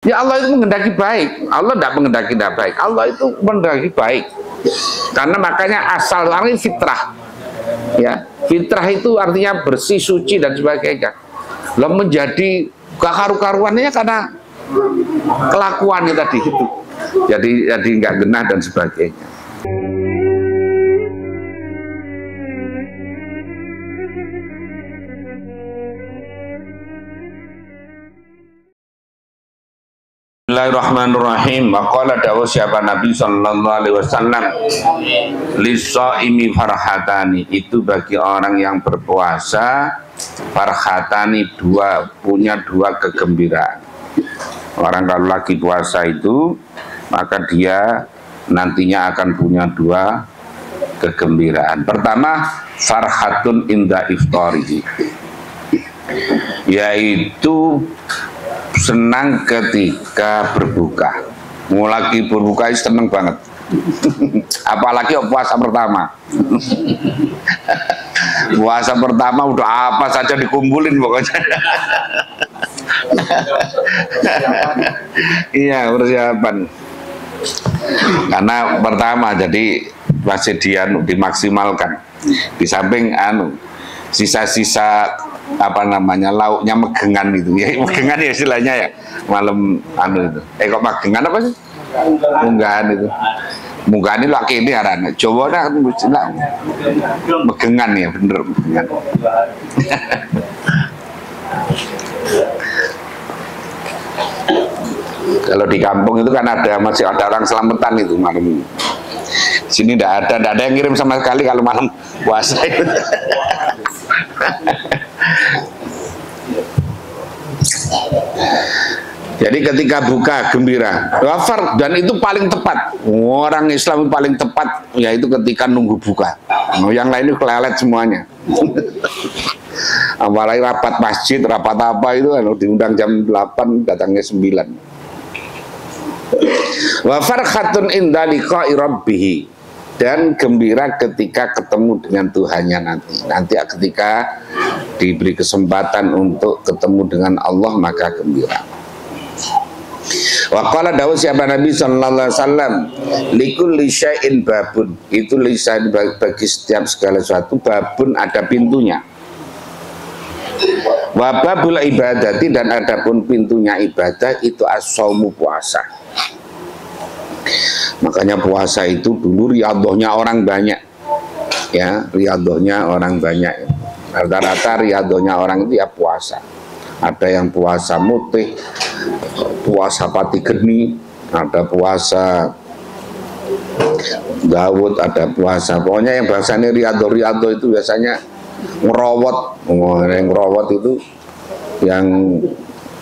Ya Allah itu menghendaki baik. Allah tidak menghendaki tidak baik. Allah itu menghendaki baik. Karena makanya asal lari fitrah. Ya, fitrah itu artinya bersih, suci dan sebagainya. Lalu menjadi kekaru-karuannya karena kelakuannya tadi itu. Jadi nggak genah dan sebagainya. Bismillahirrahmanirrahim. Maqala dawu siapa Nabi sallallahu alaihi wasallam, lis-shaimi farhatani, itu bagi orang yang berpuasa farhatani, punya dua kegembiraan. Orang kalau lagi puasa itu maka dia nantinya akan punya dua kegembiraan. Pertama, farhatun inda iftarihi, yaitu senang ketika berbuka. Mulai berbuka itu seneng banget. Apalagi puasa pertama. Puasa pertama udah apa saja dikumpulin pokoknya. Iya, persiapan. Karena pertama jadi masih dimaksimalkan. Di samping sisa-sisa lauknya megengan gitu ya, megengan ya istilahnya ya, malam itu kok megengan apa sih, munggahan itu, munggahan ini laki ini arane Jawa kan megengan ya, bener megengan. Kalau di kampung itu kan masih ada orang selamatan itu malam. Sini tidak ada yang ngirim sama sekali kalau malam puasa itu. Jadi ketika buka gembira, wafar, dan itu paling tepat. Orang Islam paling tepat yaitu ketika nunggu buka. Yang lain itu kelelet semuanya. Apalagi rapat masjid, rapat apa itu kalau diundang jam 8 datangnya 9. Wafar khatun inda liqa'i rabbih, dan gembira ketika ketemu dengan Tuhannya nanti ketika diberi kesempatan untuk ketemu dengan Allah maka gembira. Wa qala dawu siapa Nabi sallallahu alaihi wasallam, likulli syai'in babun, itu lisan bagi setiap segala sesuatu babun, ada pintunya. Wa babul ibadati, dan adapun pintunya ibadah itu as-shaumu, puasa. Makanya puasa itu dulu riyadhahnya orang banyak. Ya, riyadhahnya orang banyak. Rata-rata riyadhahnya orang itu ya puasa. Ada yang puasa mutih, puasa pati geni, ada puasa Dawud, ada puasa. Pokoknya yang bahasanya riyadhah itu biasanya ngerowot. Yang ngerowot itu yang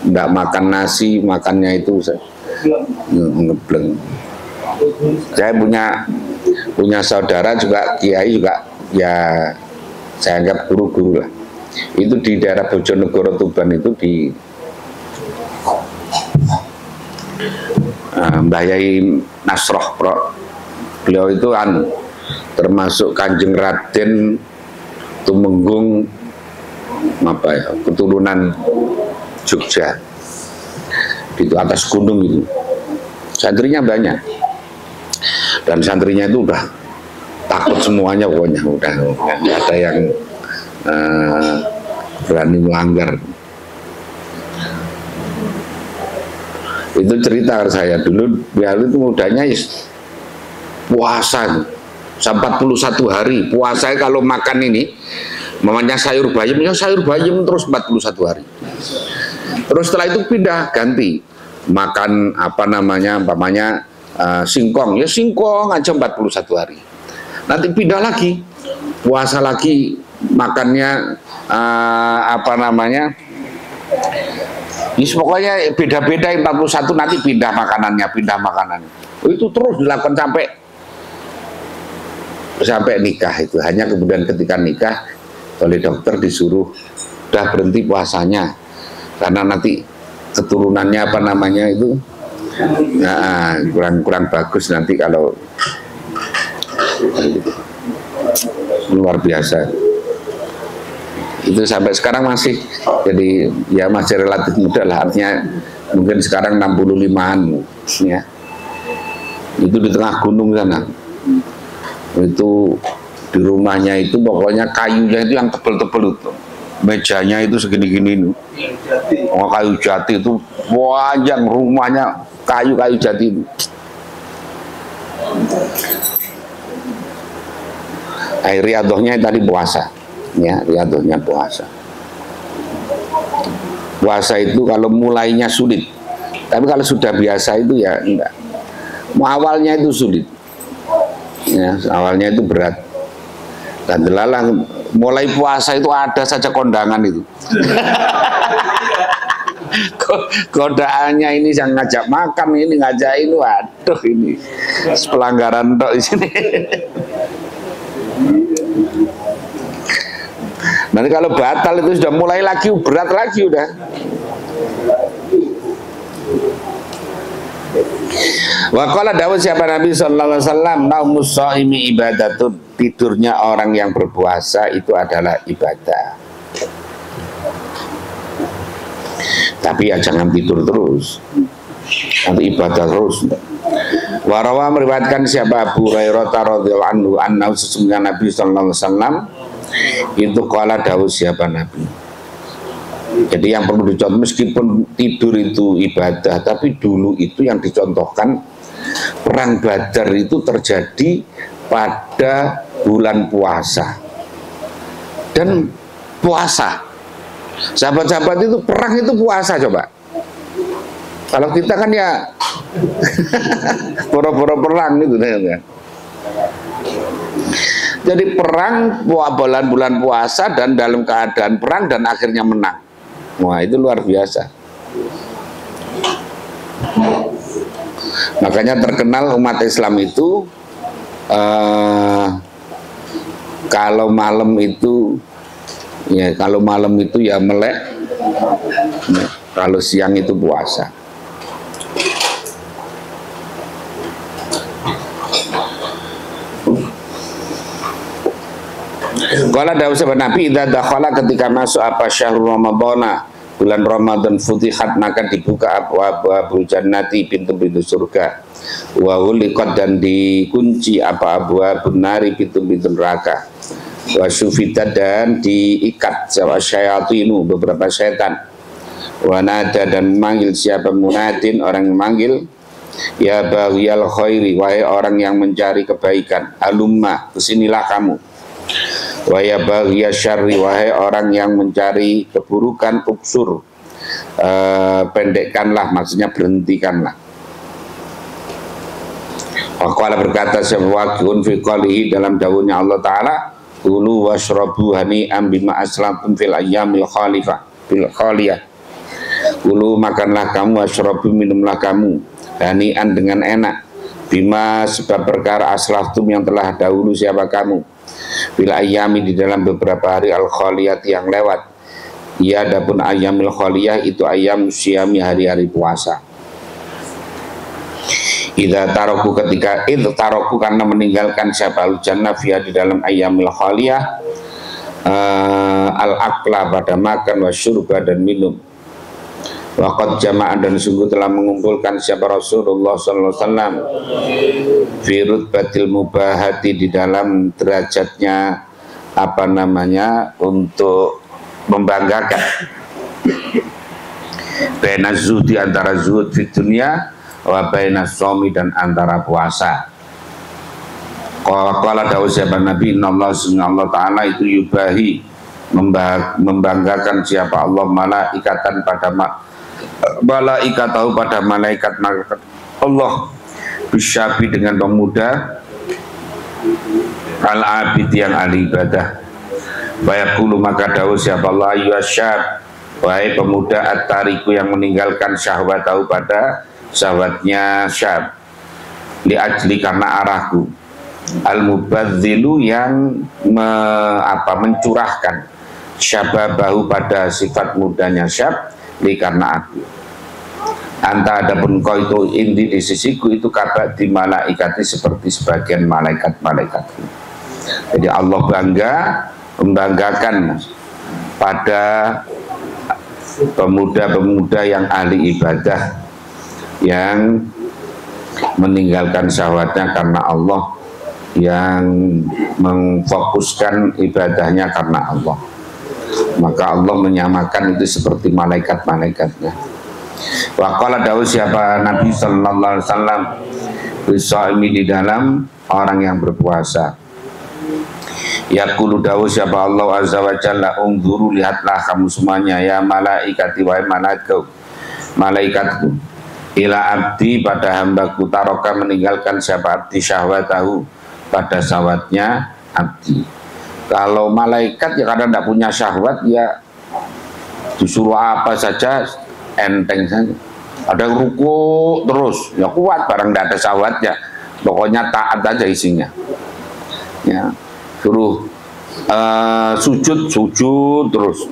tidak makan nasi, makannya itu ngebleng. Saya punya saudara juga kiai juga, ya saya anggap guru-guru lah. Itu di daerah Bojonegoro Tuban itu di Mbah Yai Nasroh, beliau itu termasuk Kanjeng Raden Tumenggung keturunan Jogja, itu atas gunung itu. Santrinya banyak, dan santrinya itu udah takut semuanya, pokoknya udah nggak ada yang berani melanggar. Itu cerita saya dulu, itu mudanya puasa sampai 41 hari puasa. Kalau makan ini mamanya sayur bayam, ya sayur bayam terus 41 hari. Terus setelah itu pindah ganti makan singkong, ya singkong aja 41 hari. Nanti pindah lagi puasa lagi, makannya pokoknya beda-beda. 41 nanti pindah makanannya. Itu terus dilakukan sampai nikah. Itu hanya kemudian ketika nikah oleh dokter disuruh udah berhenti puasanya karena nanti keturunannya itu kurang bagus nanti kalau luar biasa. Itu sampai sekarang masih, jadi ya masih relatif muda lah, artinya mungkin sekarang 65-an ya. Itu di tengah gunung sana. Itu di rumahnya itu pokoknya kayunya itu yang tebel-tebel itu. Mejanya itu segini-gini itu. Oh, kayu jati itu panjang, rumahnya kayu-kayu jati itu. Riadohnya tadi puasa, ya, riadohnya puasa. Puasa itu kalau mulainya sulit, tapi kalau sudah biasa itu ya enggak. Awalnya itu sulit, ya, awalnya itu berat. Dan delalang mulai puasa itu ada saja kondangan itu. Godaannya ini yang ngajak makan, ini ngajak ini, waduh ini pelanggaran tok di sini. Nanti kalau batal itu sudah mulai lagi berat lagi udah. Wa qala dawuh siapa Nabi sallallahu alaihi wasallam, naumus shaimi ibadatun, tidurnya orang yang berpuasa itu adalah ibadah. Tapi ya jangan tidur terus, nanti ibadah terus. Warawa meriwayatkan siapa Abu Hurairah radhiyallahu anhu anna sesungguhnya Nabi sallallahu alaihi wasallam itu qala dawuh siapa Nabi. Jadi yang perlu dicontoh, meskipun tidur itu ibadah, tapi dulu itu yang dicontohkan perang Badar itu terjadi pada bulan puasa dan puasa. Sahabat-sahabat itu perang itu puasa coba. Kalau kita kan ya pura-pura perang gitu kan. Jadi perang bulan-bulan puasa dan dalam keadaan perang dan akhirnya menang. Wah, itu luar biasa. Makanya terkenal umat Islam itu kalau malam itu ya, kalau malam itu ya melek, kalau siang itu puasa. Qala dawuh sahabat Nabi, idza dakhala, ketika masuk apa syahrul ramadhana, bulan Ramadan, futihat maka dibuka abwaabul jannati, pintu-pintu surga, wa ghuliqat dan dikunci apa abwaabun nari, pintu-pintu neraka, wa syufitat dan diikat syayatinu, beberapa setan, wa nada dan memanggil siapa munadin, orang yang memanggil, ya baghiyal khairi, wahai orang yang mencari kebaikan, alumma, kesinilah kamu. Wa ya baghiya syarri, wahai orang yang mencari keburukan, uksur, pendekkanlah, maksudnya berhentikanlah. Waqala berkata syawakun fi qalihi, dalam dawuhnya Allah Ta'ala, kulu washrabu hani'am bima aslamtum fil ayyamil khalifah fil khaliyah. Kulu makanlah kamu, washrabu minumlah kamu, hani'an dengan enak, bima sebab perkara aslaftum yang telah dahulu siapa kamu, bil ayami di dalam beberapa hari al khaliyat yang lewat. Ya adapun ayamil khaliyah itu ayam syami, hari-hari puasa. Idza taraku, ketika itu taraku karena meninggalkan siapa al jannah fiha di dalam ayamil khaliyah, al akla pada makan, wa syurba dan minum. Waqad jama'a dan sungguh telah mengumpulkan siapa Rasulullah sallallahu alaihi wasallam fi rutbatil mubahati, di dalam derajatnya apa namanya, untuk membanggakan, baina zuhdi, antara zuhud di dunia, wa baina shaumi, dan antara puasa. Qala dawuh siapa Nabi, innallaha Allah Ta'ala itu yubahi, membanggakan siapa Allah malaikatan pada malaikat, tahu pada malaikat Allah, bisyabi dengan pemuda, al-abid yang ahli ibadah. Bayakulu maka dawuh siapa Allah, yuasyab, wahai pemuda at-tariku yang meninggalkan syahwat, tahu pada syahwatnya syab, li ajli karena arahku, al-mubadzilu yang mencurahkan syababahu pada sifat mudanya syab, li karena aku. Anta adapun kau itu indi di sisiku itu kabar di malaikati, seperti sebagian malaikat-malaikatku. Jadi Allah bangga, membanggakan pada pemuda-pemuda yang ahli ibadah, yang meninggalkan syahwatnya karena Allah, yang memfokuskan ibadahnya karena Allah. Maka Allah menyamakan itu seperti malaikat-malaikatnya. Wa qala dawuh siapa Nabi sallallahu alaihi wasallam bisaimi di dalam orang yang berpuasa. Yaqulu dawuh siapa Allah azza wa jalla, unzuru lihatlah kamu semuanya ya malaikati wa malaikatku ila abdi pada hambaku taroka meninggalkan siapa abdi syahwatahu pada syahwatnya abdi. Kalau malaikat ya kadang tidak punya syahwat ya disuruh apa saja enteng saja. Ada yang ruku terus ya kuat, barang tidak ada syahwatnya, pokoknya taat aja isinya. Ya, suruh sujud terus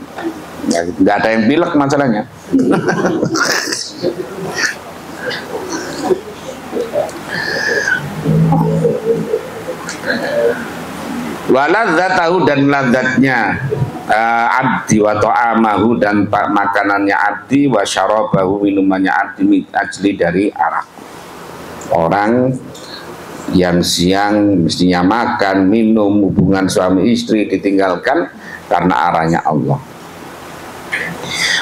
ya, nggak ada yang pilek masalahnya. Waladzatahu dan ladzatnya abdi wa ta'amahu dan makanannya abdi wa syarabahu minumannya abdi ajli dari arak. Orang yang siang mestinya makan, minum, hubungan suami istri ditinggalkan karena arahnya Allah.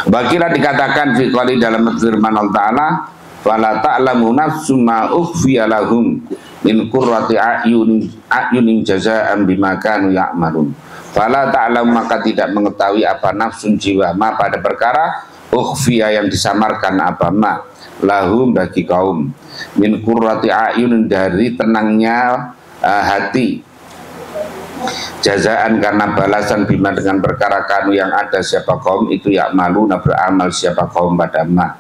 Bagilah dikatakan fi qali dalam firman Allah Ta'ala, fala ta'lamu nafsum ma ukhfiya lahum min qurrati a'yunin jazaa'an bima kanu ya'malun. Fala ta'lamu maka tidak mengetahui apa nafsun jiwa ma pada perkara ukhfiya yang disamarkan apa ma lahum bagi kaum min qurrati a'yunin dari tenangnya hati, jazaan karena balasan bima dengan perkara kanu yang ada siapa kaum itu ya'maluna beramal siapa kaum pada ma.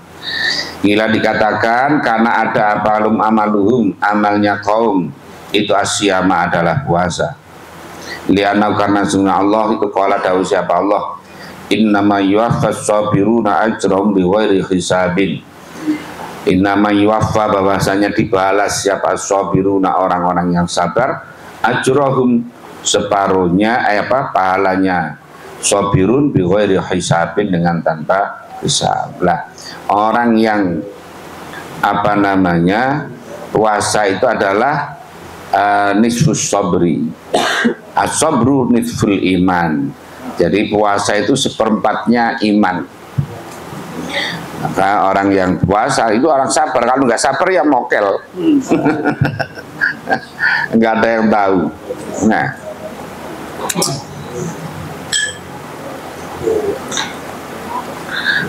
Gila dikatakan karena ada apalum amaluhum amalnya kaum itu asyama adalah puasa. Lianau karena sunnah Allah itu qala dawu siapa Allah innama yuwaffas sabiruna ajrahum bighairi hisabin. Innama yuwaffa bahwasanya dibalas siapa sabiruna orang-orang yang sabar ajrahum separuhnya pahalanya sabirun bighairi hisabin dengan tanpa hisab. Lah orang yang puasa itu adalah nisfus sabri, as-sabru nisful iman. Jadi puasa itu seperempatnya iman. Maka orang yang puasa itu orang sabar. Kalau nggak sabar ya mokel. Nggak ada yang tahu. Nah,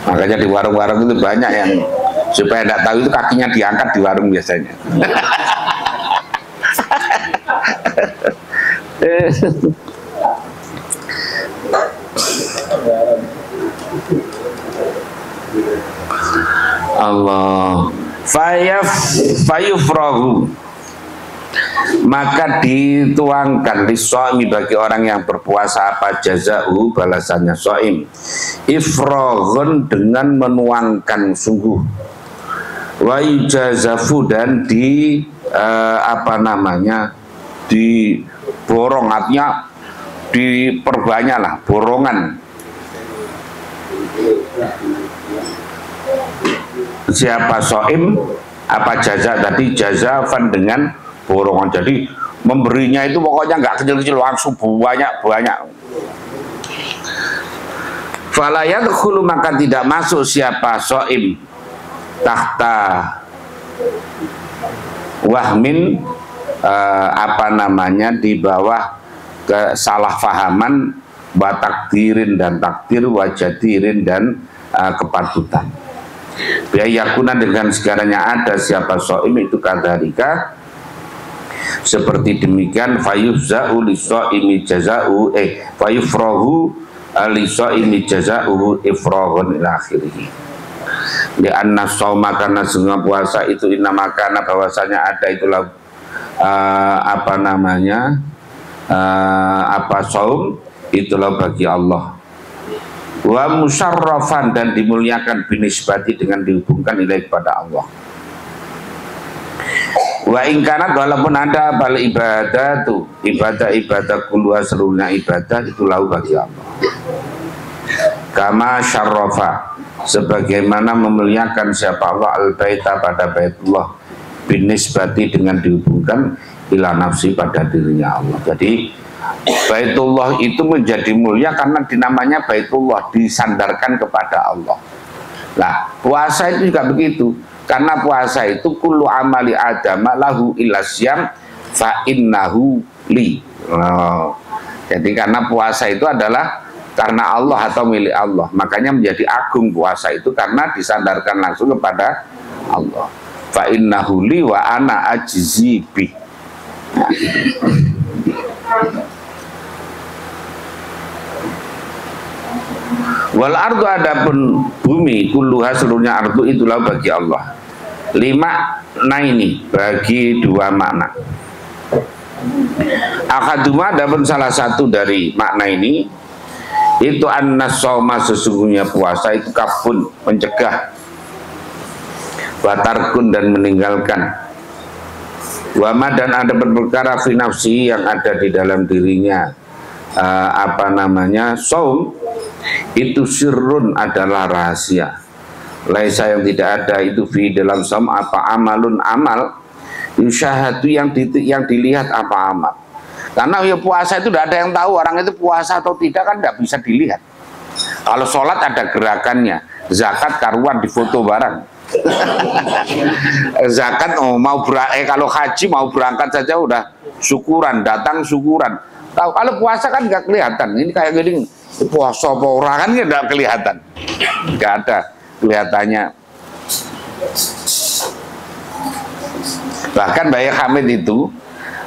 makanya di warung-warung itu banyak yang supaya tidak tahu itu kakinya diangkat di warung biasanya. Allah fayufrahu maka dituangkan lisoimi bagi orang yang berpuasa apa jaza'u balasannya soim ifroghun dengan menuangkan sungguh wa yujazafu dan diborong artinya diperbanyak lah borongan siapa soim apa jaza tadi jazafan dengan borongan, jadi memberinya itu pokoknya nggak kecil-kecil langsung banyak-banyak. Fala yadkhulu maka tidak masuk siapa soim tahta wahmin di bawah kesalahfahaman watakdirin dan takdir wajadirin dan kepatutan. Biayakuna dengan segalanya ada siapa soim itu kadhalika seperti demikian fayufza'u lisoimi jaza'u fayufrahu lisoimi jaza'u ifrahun ila akhirih. Lianna sawma karena semua puasa itu inama karena bahwasanya ada itulah saum itulah bagi Allah wa musyarrafan dan dimuliakan binisbati dengan dihubungkan ilaih kepada Allah wa ingkanat walaupun ada bal ibadah kulluha seluruhnya ibadah itu lahu bagi Allah kama syarrafa sebagaimana memuliakan siapa Allah al-baita pada baitullah binisbati dengan dihubungkan ila nafsi pada dirinya Allah. Jadi baitullah itu menjadi mulia karena dinamanya baitullah, disandarkan kepada Allah. Nah, puasa itu juga begitu. Karena puasa itu kullu amali adama lahu illa syam fa innahu li. Jadi karena puasa itu adalah karena Allah atau milik Allah, makanya menjadi agung puasa itu karena disandarkan langsung kepada Allah. Fa innahu li wa ana ajzi bi. Wal ardu adapun bumi kulluha seluruhnya ardu itulah bagi Allah. 5 ini bagi 2 makna. Akaduma adapun salah satu dari makna ini itu an-nasoma sesungguhnya puasa itu kafun mencegah, watarkun dan meninggalkan, wama dan ada perkara fi nafsi yang ada di dalam dirinya saum itu sirrun adalah rahasia. Laisa yang tidak ada itu fi dalam saum apa amalun amal yusyahadu yang dilihat apa amal. Karena ya puasa itu tidak ada yang tahu orang itu puasa atau tidak kan tidak bisa dilihat. Kalau sholat ada gerakannya, zakat karuan di foto barang. Zakat kalau haji mau berangkat saja udah syukuran, datang syukuran. Kalau puasa kan nggak kelihatan. Ini kayak gini, puasa apa orang kan nggak kelihatan, nggak ada kelihatannya. Bahkan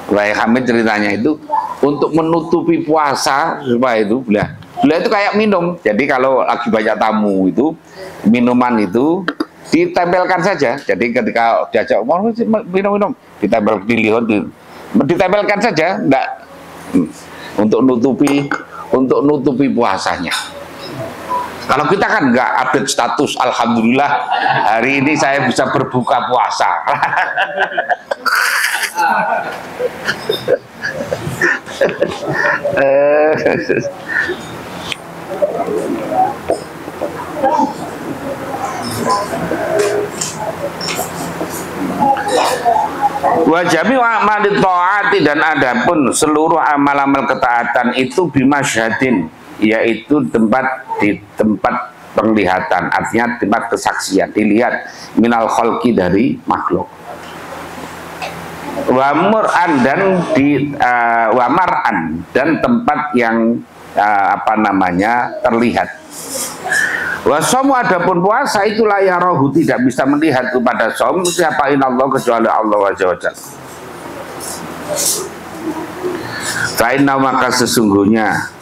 Bayi Hamid ceritanya itu untuk menutupi puasa supaya itu beliau itu kayak minum. Jadi kalau lagi banyak tamu itu minuman itu ditempelkan saja. Jadi ketika diajak minum ditempelkan saja, enggak untuk nutupi puasanya. Kalau kita kan nggak update status, alhamdulillah hari ini saya bisa berbuka puasa. Wajami amali taati dan adapun seluruh amal-amal ketaatan itu bimasyhadin, yaitu di tempat penglihatan, artinya tempat kesaksian, dilihat minal khalqi dari makhluk. Wamur'an dan tempat yang terlihat. Wasomu adapun puasa itulah ya rohu tidak bisa melihat kepada som siapa inallah kecuali Allah wajah. Karena maka sesungguhnya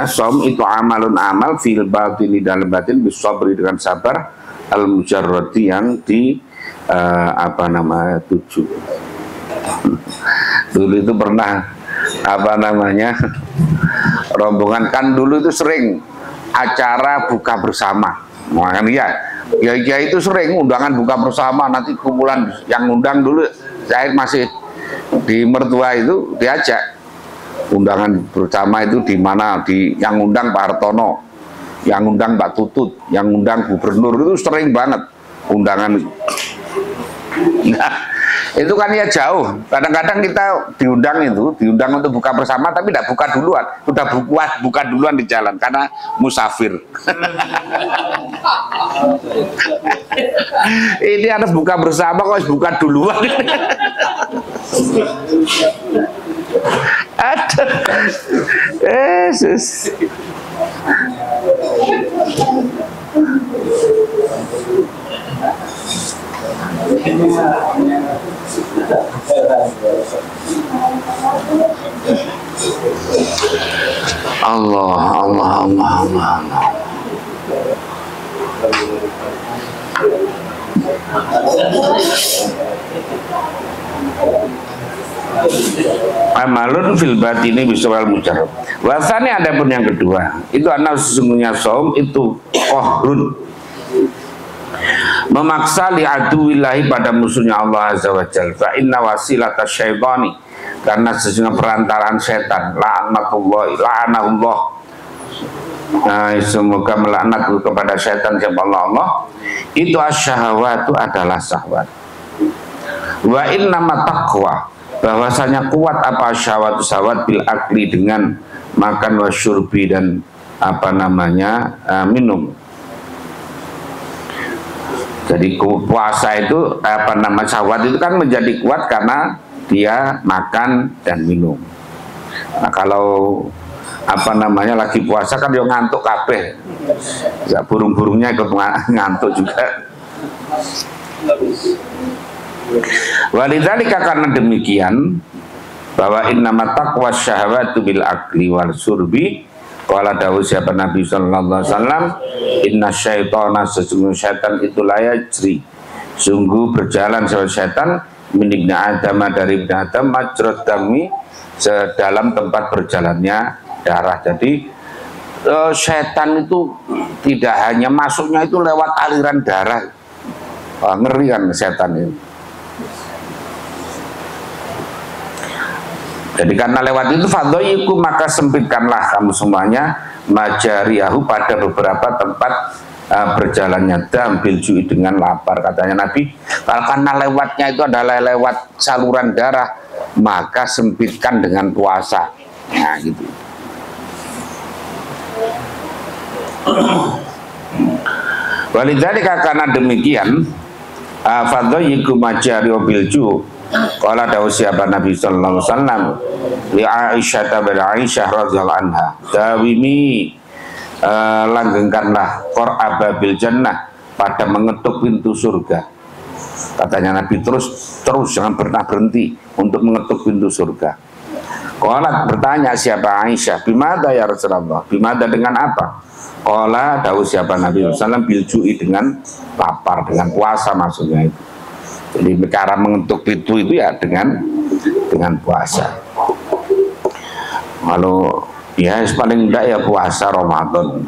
som itu amalun amal fil batini dalam batin bisabri dengan sabar al mujarrati yang di tujuh. Dulu itu pernah rombongan kan dulu itu sering acara buka bersama. Makanya ya itu sering undangan buka bersama, nanti kumpulan yang undang dulu saya masih di mertua itu diajak undangan bersama itu di mana, yang undang Pak Hartono, yang undang Pak Tutut, yang undang gubernur, itu sering banget undangan. Nah, itu kan ya jauh. Kadang-kadang kita diundang untuk buka bersama tapi tidak buka duluan, sudah buka duluan di jalan karena musafir. Ini ada buka bersama kok buka duluan. Ada. Yesus. Allah. Amalun fil batini bisawal mujarrab. Wasani adapun yang kedua, itu anak sesungguhnya saum itu qahrun, memaksa li aduwillahi pada musuhnya Allah azza wa jalla. Fa inna wasilata syaitani, karena sesungguhnya perantaraan setan, la'anahullah semoga melaknat kepada syaitan siapa Allah, itu asyahawatu adalah syahwat. Wa innama taqwa, bahwasanya kuat apa syahwat bil akli, dengan makan, wasyurbi, dan apa namanya minum. Jadi puasa itu apa nama syahwat itu kan menjadi kuat karena dia makan dan minum. Nah, kalau apa namanya lagi puasa kan dia ngantuk kabeh. Ya, burung-burungnya ikut ngantuk juga. Walidzalika, karena demikian, bahwa innama taqwa syahwatu bil akli wal surbi, qala dawuh siapa Nabi sallallahu alaihi wasallam, inna syaitana, sesungguhnya syaitan itu layajri, sungguh berjalan seorang syaitan min ibni Adam, dari ibni Adam, majrad dami, sedalam tempat berjalannya darah. Jadi setan itu tidak hanya masuknya itu lewat aliran darah. Ngeri kan setan itu. Jadi karena lewat itu fadhoyiku, maka sempitkanlah kamu semuanya majariyahu, pada beberapa tempat berjalannya dam biljui, dengan lapar. Katanya Nabi, kalau karena lewatnya itu adalah lewat saluran darah, maka sempitkan dengan puasa. Nah gitu. Walidzalika, karena demikian, fadhoyiku majariyahu bilju, qala dawuh siapa Nabi sallallahu alaihi wasallam li Aisyah bin Aisyah radhiyallahu anha, dawimi, langgengkanlah qur'aba bil jannah, pada mengetuk pintu surga. Katanya Nabi, terus jangan pernah berhenti untuk mengetuk pintu surga. Qala, bertanya siapa Aisyah, bimada ya Rasulullah, bimada dengan apa? Qala dawuh siapa Nabi sallallahu alaihi wasallam, biljui, dengan lapar, dengan puasa maksudnya itu. Jadi cara mengetuk pintu itu ya dengan puasa. Kalau ya paling enggak ya puasa Ramadan.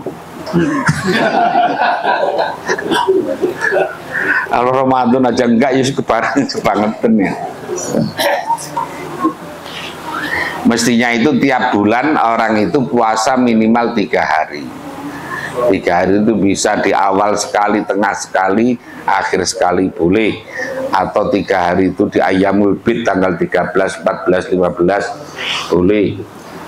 Kalau Ramadan aja enggak ya kebangetan ya. Mestinya itu tiap bulan orang itu puasa minimal 3 hari. 3 hari itu bisa di awal sekali, tengah sekali, akhir sekali boleh. Atau 3 hari itu di Ayyamul Bid tanggal 13, 14, 15 boleh.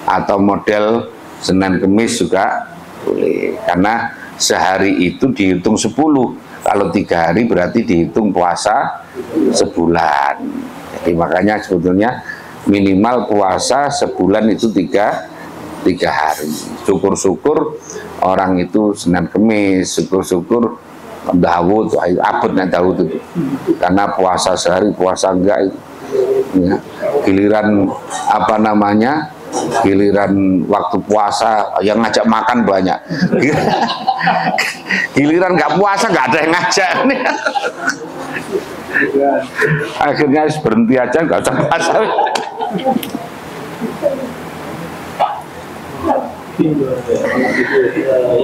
Atau model Senin Kemis juga boleh. Karena sehari itu dihitung 10. Kalau 3 hari berarti dihitung puasa sebulan. Jadi makanya sebetulnya minimal puasa sebulan itu 3 hari. Syukur-syukur orang itu Senin Kemis, syukur-syukur Dawud, abadnya Dawud itu. Karena puasa sehari, puasa enggak itu. Ya. Giliran apa namanya? Giliran waktu puasa yang ngajak makan banyak. Giliran nggak puasa nggak ada yang ngajak. Akhirnya berhenti aja, nggak usah puasa.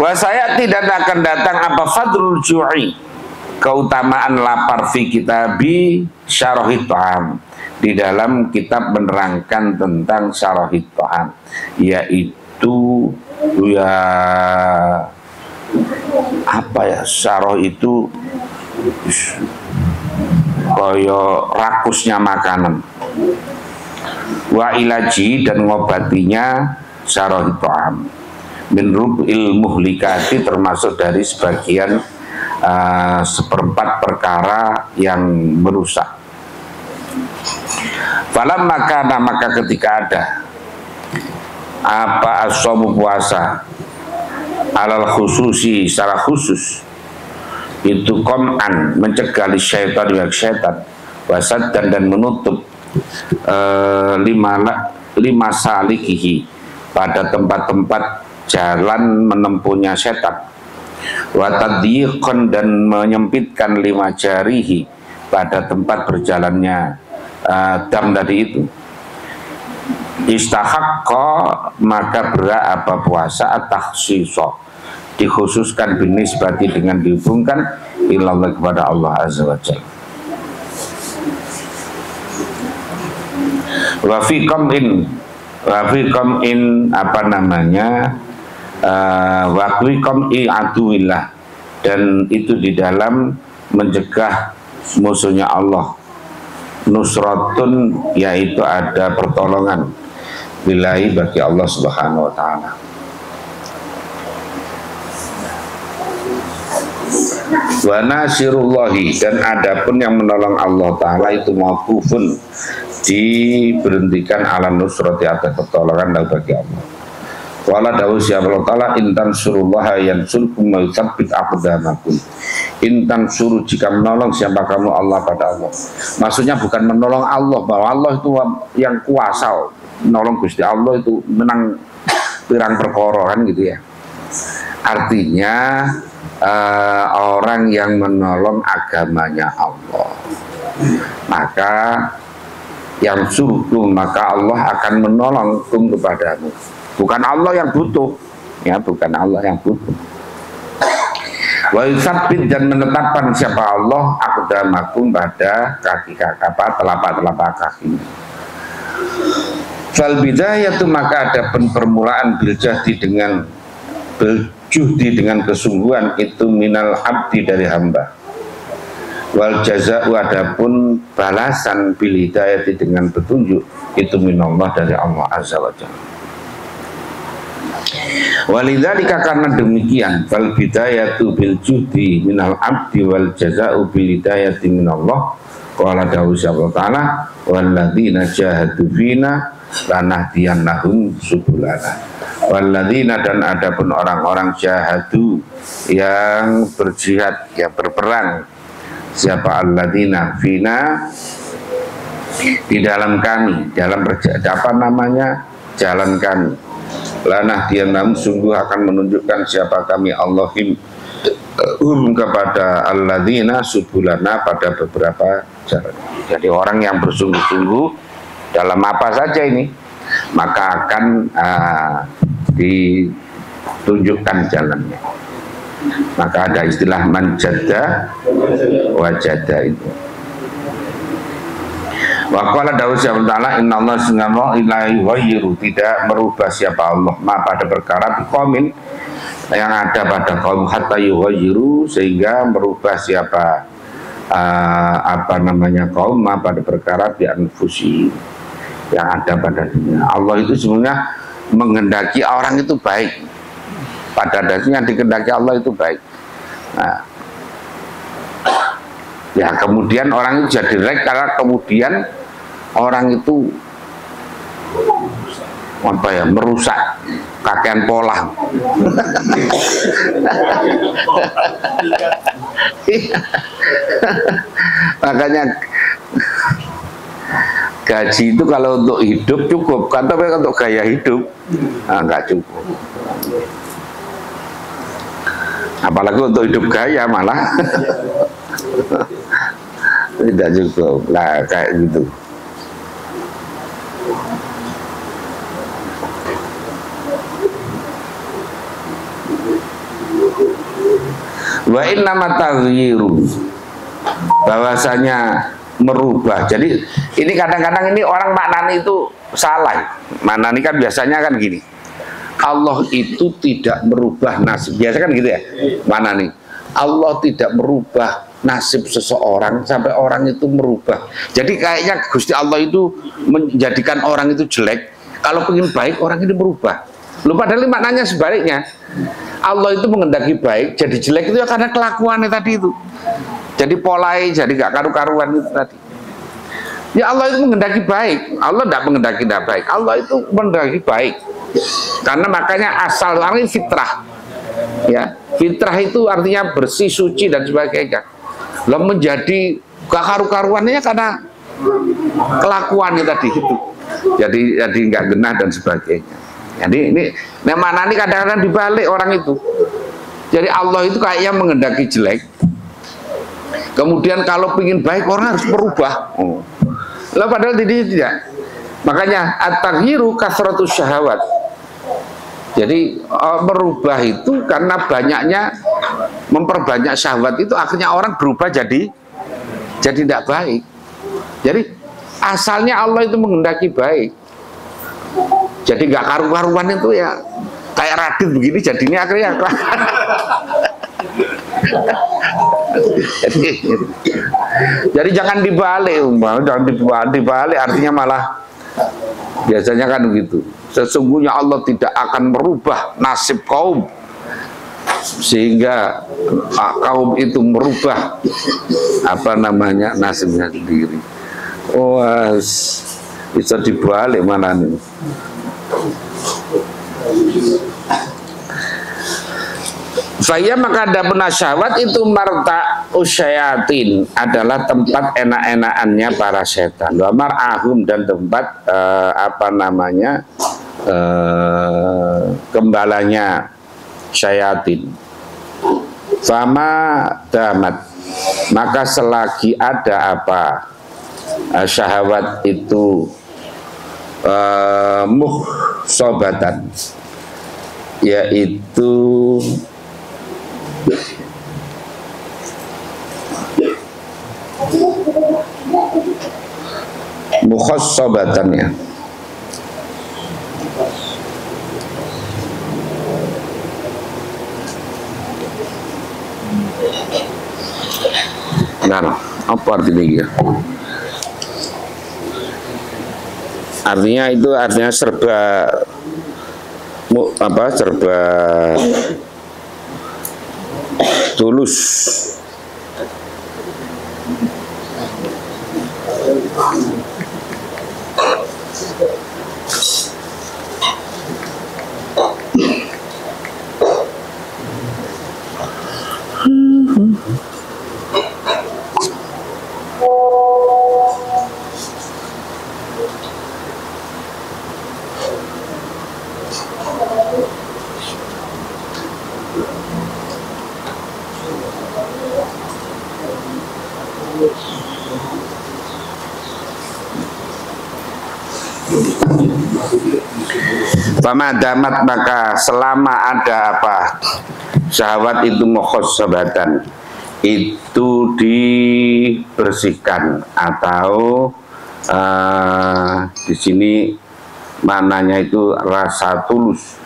Wah, saya tidak akan datang apa fadlul ju'i, keutamaan lapar, fi kitabi syarahit ta'am, di dalam kitab menerangkan tentang syarahit ta'am, yaitu ya apa ya, syarah itu kaya rakusnya makanan, wa ilaji, dan ngobatinya syarahit ta'am, min rub'il muhlikati, termasuk dari sebagian seperempat perkara yang merusak. Falam maka ketika ada apa as-shaum, puasa, alal khususi, secara khusus, itu qam'an, mencegah syaitan ya syaitan, wasad, dan menutup lima salikihi, pada tempat-tempat jalan menempuhnya setan, wa tadyiqan, dan menyempitkan lima jarihi, pada tempat berjalannya dam tadi itu. Istahaqqa, maka berak apa puasa, at-takhsisa, dikhususkan, binisbati, dengan dihubungkan, ilallah, kepada Allah azza wa jalla. Wa fi qam'in apa namanya, waqwikum i'aduillah, dan itu di dalam mencegah musuhnya Allah. Nusratun, yaitu ada pertolongan billahi, bagi Allah Subhanahu wa taala. Wa nasirullahi, dan adapun yang menolong Allah taala itu mauqufun, diberhentikan ala nusrati, atas pertolongan bagi Allah. Wala dawu siapa Allah taala, intan surullaha yansurkum wa yutsabbit aqdamakum. Intan suruh, jika menolong siapa kamu Allah pada Allah. Maksudnya bukan menolong Allah, bahwa Allah itu yang kuasa. Menolong Gusti Allah itu menang pirang perkara kan gitu ya. Artinya orang yang menolong agamanya Allah, maka yang surkum, maka Allah akan menolong kepadamu. Bukan Allah yang butuh, ya, bukan Allah yang butuh. Wa yusabbit, dan menetapkan siapa Allah aqdamakum, pada kaki telapak kaki. Fal bidayatu, maka ada permulaan biljahdi, dengan berjuhdi, dengan kesungguhan, itu minal abdi, dari hamba. Wal jaza'u, adapun balasan bil hidayati, dengan petunjuk, itu minallah, dari Allah azza wa jalla. Walidzalika, karena demikian, fal bidayatu bil judi minal abdi wal jaza'u bil hidayati minallah. Qala dawu Allah taala, walladzina jahadu fina lanahdiyannahum subulana. Walladzina, dan adapun orang-orang jahadu, yang berjihad, yang berperang, siapa alladzina fina, di dalam kami, dalam apa namanya, jalan kami. Lanahdiyannahum, sungguh akan menunjukkan siapa kami Allahim kepada alladzina subulana, pada beberapa jalan. Jadi orang yang bersungguh-sungguh dalam apa saja ini, maka akan ditunjukkan jalannya. Maka ada istilah manjada wajada itu. Wa qala Daud ta'ala, innallaha sunnallaha ilaihi ghayru, tidak merubah siapa Allah ma, pada perkara biqaumin, yang ada pada kaum, hatta yughayyiru, sehingga merubah siapa apa namanya kaum ma, pada perkara bi anfusi, yang ada pada dunia. Allah itu sebenarnya menghendaki orang itu baik, pada dasarnya dikehendaki Allah itu baik. Nah, ya kemudian orang itu jadi jelek karena kemudian orang itu apa ya, merusak kakean pola. Makanya gaji itu kalau untuk hidup cukup, kan, tapi untuk gaya hidup nggak cukup. Apalagi untuk hidup gaya malah tidak cukup lah, kayak gitu. Wa innama taghyiru, bahwasanya merubah. Jadi ini kadang-kadang ini orang maknani itu salah. Maknani kan biasanya kan gini, Allah itu tidak merubah nasib. Biasa kan gitu ya, maknani. Allah tidak merubah nasib seseorang sampai orang itu merubah. Jadi kayaknya Gusti Allah itu menjadikan orang itu jelek, kalau ingin baik orang ini merubah. Lu padahal maknanya sebaliknya. Allah itu mengendaki baik, jadi jelek itu ya karena kelakuannya tadi itu. Jadi polai, jadi gak karu-karuan itu tadi. Ya Allah itu mengendaki baik, Allah tidak mengendaki tidak baik. Allah itu mengendaki baik. Karena makanya asal orang ini fitrah. Ya, fitrah itu artinya bersih, suci dan sebagainya. Lalu menjadi gak karu-karuannya karena kelakuannya tadi itu. Jadi nggak genah dan sebagainya. Jadi ini mana nih kadang-kadang dibalik orang itu. Jadi Allah itu kayaknya menghendaki jelek. Kemudian kalau ingin baik orang harus berubah. Lah padahal tidak. Makanya at-taghyiru kasratus syahawat. Jadi merubah itu karena banyaknya memperbanyak syahwat, itu akhirnya orang berubah jadi tidak baik. Jadi asalnya Allah itu menghendaki baik. Jadi nggak karu-karuan itu ya, kayak kayak Radit begini jadinya akhirnya jadi jangan dibalik, jangan dibalik, artinya malah biasanya kan begitu. Sesungguhnya Allah tidak akan merubah nasib kaum sehingga kaum itu merubah nasibnya sendiri. Oh, bisa dibalik mana nih? Faya maka ada penasyawat itu marta usyayatin adalah tempat enak-enakannya para setan. Wa mar'ahum dan tempat gembalanya syayatin. Fama damat maka selagi ada syahwat itu muhsobatan, yaitu mukhassobatan ya. Nah, apa artinya ya? Artinya serba tulus. Pamadamat maka selama ada syahwat itu mukhasabatan, itu dibersihkan atau di sini mananya itu rasa tulus.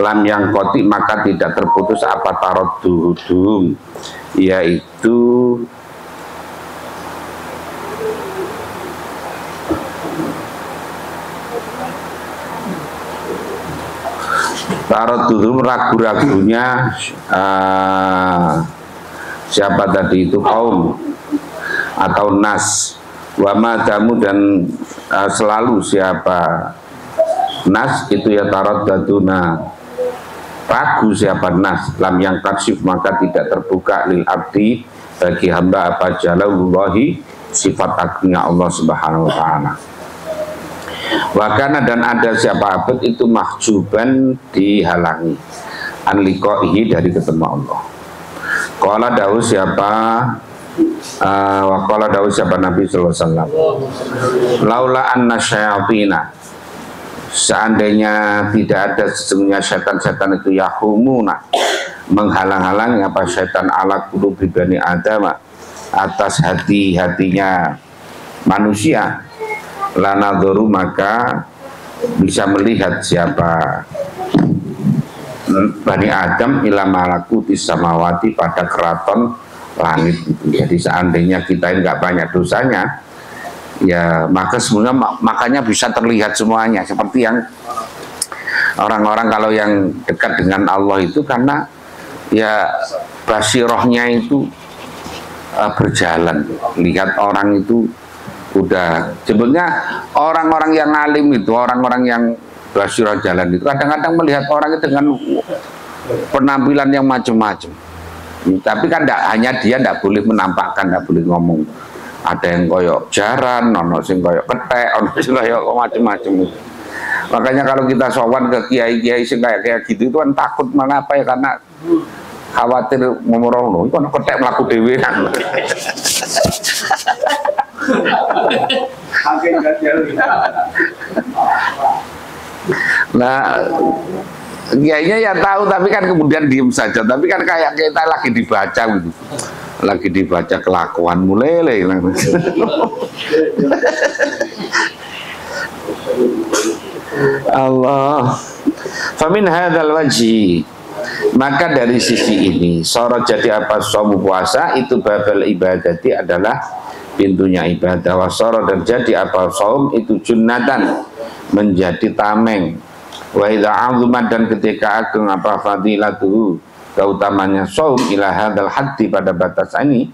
Lam yang kotik maka tidak terputus tarodduhum, yaitu tarodduhum ragu-ragunya siapa tadi itu kaum atau nas, wa madamu dan selalu siapa nas itu ya taraddaduna ragu siapa nas, lam yang katsif maka tidak terbuka lil abdi bagi hamba jalalullahi sifat agungnya Allah Subhanahu wa taala. Wakana dan ada siapa abad itu mahjuban dihalangi anliqaihi dari ketemu Allah. Qala dawu siapa waqala dawu siapa Nabi sallallahu alaihi wasallam, laula anna syayatina, seandainya tidak ada sesungguhnya setan-setan itu yahumuna menghalang-halangi setan ala qulubi bani Adam atas hati-hatinya manusia, lanadharu maka bisa melihat siapa Bani Adam ila malakutis samawati pada keraton langit itu. Jadi seandainya kita ini nggak banyak dosanya, ya maka sebenarnya makanya bisa terlihat semuanya. Seperti yang orang-orang kalau yang dekat dengan Allah itu karena ya basirohnya itu berjalan, lihat orang itu udah. Sebenarnya orang-orang yang alim itu, orang-orang yang basirah jalan itu kadang-kadang melihat orang itu dengan penampilan yang macam-macam. Tapi kan hanya dia tidak boleh menampakkan, tidak boleh ngomong. Ada yang koyok jaran, ono sing koyok ketek, ono sing koyok macam-macam. Makanya kalau kita sowan ke kiai-kiai sing kayak gitu itu kan takut, mengapa ya, karena khawatir ngomong itu kan ketek melaku dewe kan. Nah, kiainya ya tahu tapi kan kemudian diem saja. Tapi kan kayak kita lagi dibaca gitu, lagi dibaca kelakuan mulai. Allah. Famin hadzal wajhi, maka dari sisi ini sorot jadi apa shaum puasa itu babal ibadati adalah pintunya ibadah, wa sorot dan jadi apa shaum itu junnatan menjadi tameng, wa idza azumat dan ketika agung apa fadilatuhu keutamanya shaum ila hadzal haddi pada batas ini,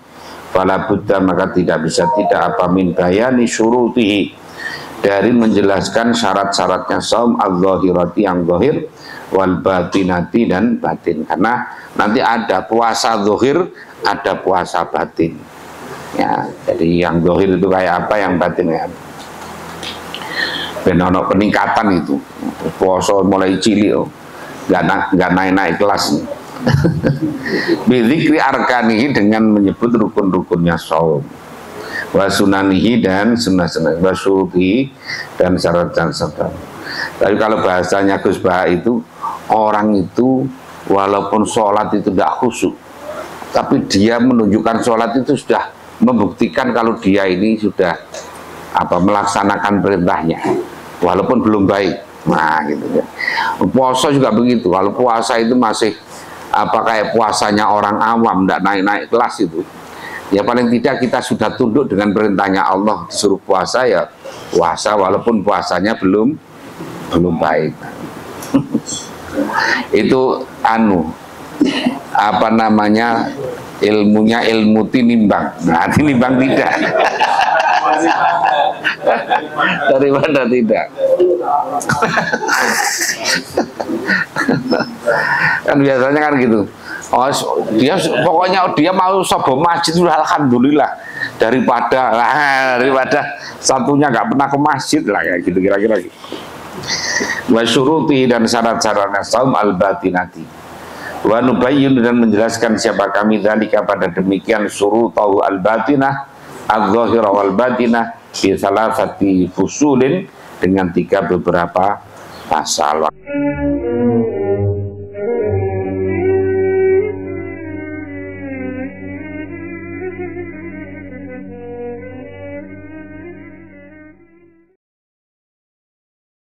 fala budda maka tidak bisa tidak apa min bayani syurutihi dari menjelaskan syarat-syaratnya shaum az-zahirati yang zahir wal batinati dan batin, karena nanti ada puasa zahir ada puasa batin ya. Jadi yang zahir itu kayak apa, yang batin ya benono peningkatan itu puasa mulai cilik nggak naik kelas bidzikri arkanihi dengan menyebut rukun-rukunnya shaum, wa sunanihi dan sunnah-sunnah, wa syuruti dan syarat-syarat. Tapi kalau bahasanya Gus Bah itu, orang itu walaupun sholat itu tidak khusyuk, tapi dia menunjukkan sholat itu sudah membuktikan kalau dia ini sudah apa melaksanakan perintahnya, walaupun belum baik. Nah gitu ya. Puasa juga begitu. Kalau puasa itu masih apa kayak puasanya orang awam, tidak naik-naik kelas itu, ya paling tidak kita sudah tunduk dengan perintahnya Allah, disuruh puasa ya puasa walaupun puasanya belum baik. Itu apa namanya ilmunya ilmu tinimbang. Nah tinimbang tidak daripada tidak kan biasanya kan gitu. Oh, dia pokoknya dia mau sobo masjid sudah alhamdulillah daripada satunya nggak pernah ke masjid lah kayak gitu kira-kira gitu. Wa syuruti dan syarat-syaratnya shaum al-batinati, wa nubayyin dan menjelaskan siapa kami dzalika pada demikian syurutahu al-batinah adz-dzahira wal batinah bi salasati fusulin dengan 3 beberapa pasal.